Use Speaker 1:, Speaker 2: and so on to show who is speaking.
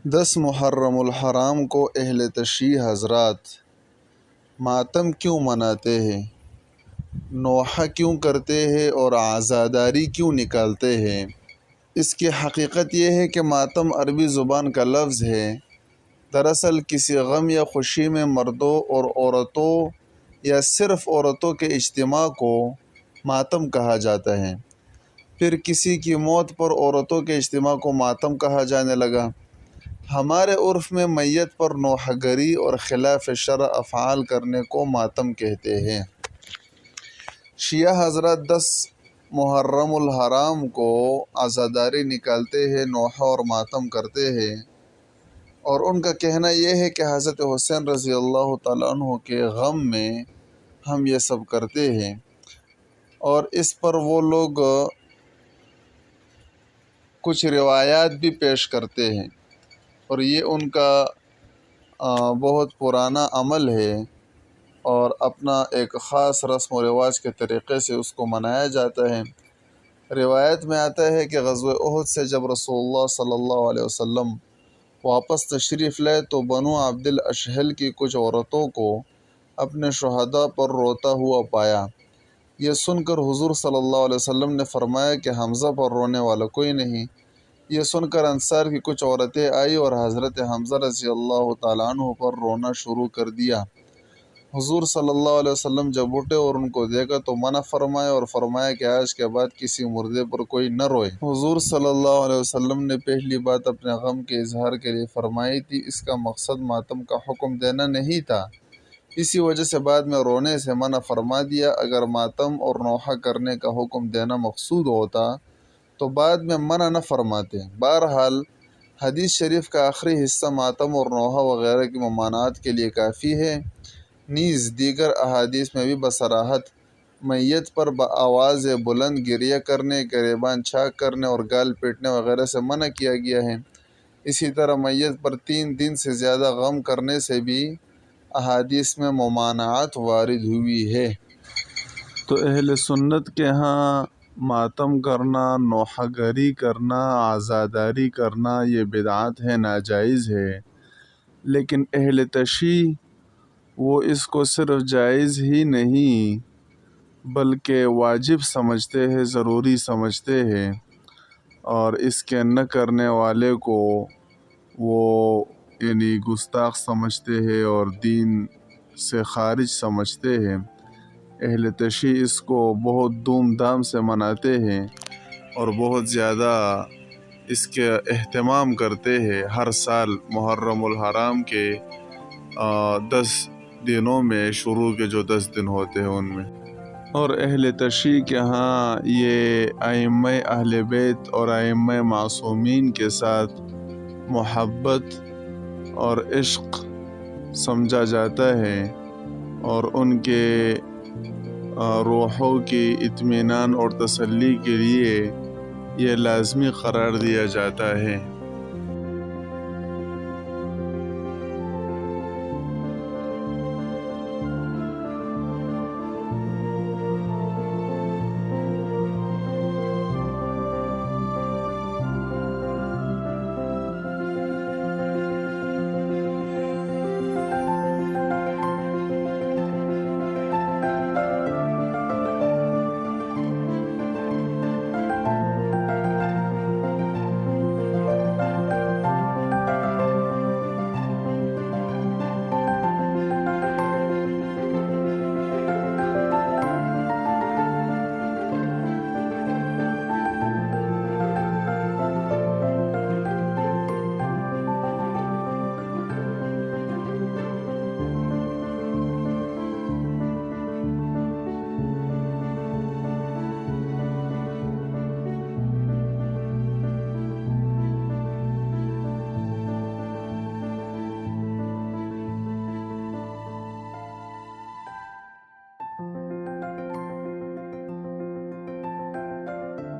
Speaker 1: 10 محرم الحرام کو اہل تشیع حضرات ماتم کیوں مناتے ہیں، نوحہ کیوں کرتے ہیں اور عزاداری کیوں نکالتے ہیں؟ اس کی حقیقت یہ ہے کہ ماتم عربی زبان کا لفظ ہے۔ دراصل کسی غم یا خوشی میں مردوں اور عورتوں یا صرف عورتوں کے اجتماع کو ماتم کہا جاتا ہے۔ پھر کسی کی موت پر عورتوں کے اجتماع کو ماتم کہا جانے لگا۔ ہمارے عرف میں میت پر نوحہ گری اور خلاف شرع افعال کرنے کو ماتم کہتے ہیں۔ شیعہ حضرات 10 محرم الحرام کو عزاداری نکالتے ہیں، نوحہ اور ماتم کرتے ہیں، اور ان کا کہنا یہ ہے کہ حضرت حسین رضی اللہ تعالیٰ عنہ کے غم میں ہم یہ سب کرتے ہیں، اور اس پر وہ لوگ کچھ روایات بھی پیش کرتے ہیں، اور یہ ان کا بہت پرانا عمل ہے اور اپنا ایک خاص رسم و رواج کے طریقے سے اس کو منایا جاتا ہے۔ روایت میں آتا ہے کہ غزوہ احد سے جب رسول اللہ صلی اللہ علیہ وسلم واپس تشریف لائے تو بنو عبد الاشہل کی کچھ عورتوں کو اپنے شہداء پر روتا ہوا پایا۔ یہ سن کر حضور صلی اللہ علیہ وسلم نے فرمایا کہ حمزہ پر رونے والا کوئی نہیں۔ یہ سن کر انصار کی کچھ عورتیں آئی اور حضرت حمزہ رضی اللہ تعالیٰ عنہ پر رونا شروع کر دیا۔ حضور صلی اللہ علیہ وسلم جب اٹھے اور ان کو دیکھا تو منع فرمایا اور فرمایا کہ آج کے بعد کسی مردے پر کوئی نہ روئے۔ حضور صلی اللہ علیہ وسلم نے پہلی بات اپنے غم کے اظہار کے لیے فرمائی تھی، اس کا مقصد ماتم کا حکم دینا نہیں تھا، اسی وجہ سے بعد میں رونے سے منع فرما دیا۔ اگر ماتم اور نوحہ کرنے کا حکم دینا مقصود ہوتا تو بعد میں منع نہ فرماتے۔ بہرحال حدیث شریف کا آخری حصہ ماتم اور نوحہ وغیرہ کی ممانعت کے لیے کافی ہے۔ نیز دیگر احادیث میں بھی بصراحت میت پر بآواز بلند گریہ کرنے، گریبان چاک کرنے اور گال پیٹنے وغیرہ سے منع کیا گیا ہے۔ اسی طرح میت پر 3 دن سے زیادہ غم کرنے سے بھی احادیث میں ممانعت وارد ہوئی ہے۔ تو اہل سنت کے ہاں ماتم کرنا، نوحہ گری کرنا، عزاداری کرنا یہ بدعت ہے، ناجائز ہے، لیکن اہل تشیع وہ اس کو صرف جائز ہی نہیں بلکہ واجب سمجھتے ہیں، ضروری سمجھتے ہیں، اور اس کے نہ کرنے والے کو وہ یعنی گستاخ سمجھتے ہیں اور دین سے خارج سمجھتے ہیں۔ اہل تشیع اس کو بہت دھوم دھام سے مناتے ہیں اور بہت زیادہ اس کے اہتمام کرتے ہیں۔ ہر سال محرم الحرام کے 10 دنوں میں شروع کے جو 10 دن ہوتے ہیں ان میں، اور اہل تشیع کے ہاں یہ ائمہ اہل بیت اور ائمہ معصومین کے ساتھ محبت اور عشق سمجھا جاتا ہے، اور ان کے روحوں کی اطمینان اور تسلی کے لیے یہ لازمی قرار دیا جاتا ہے۔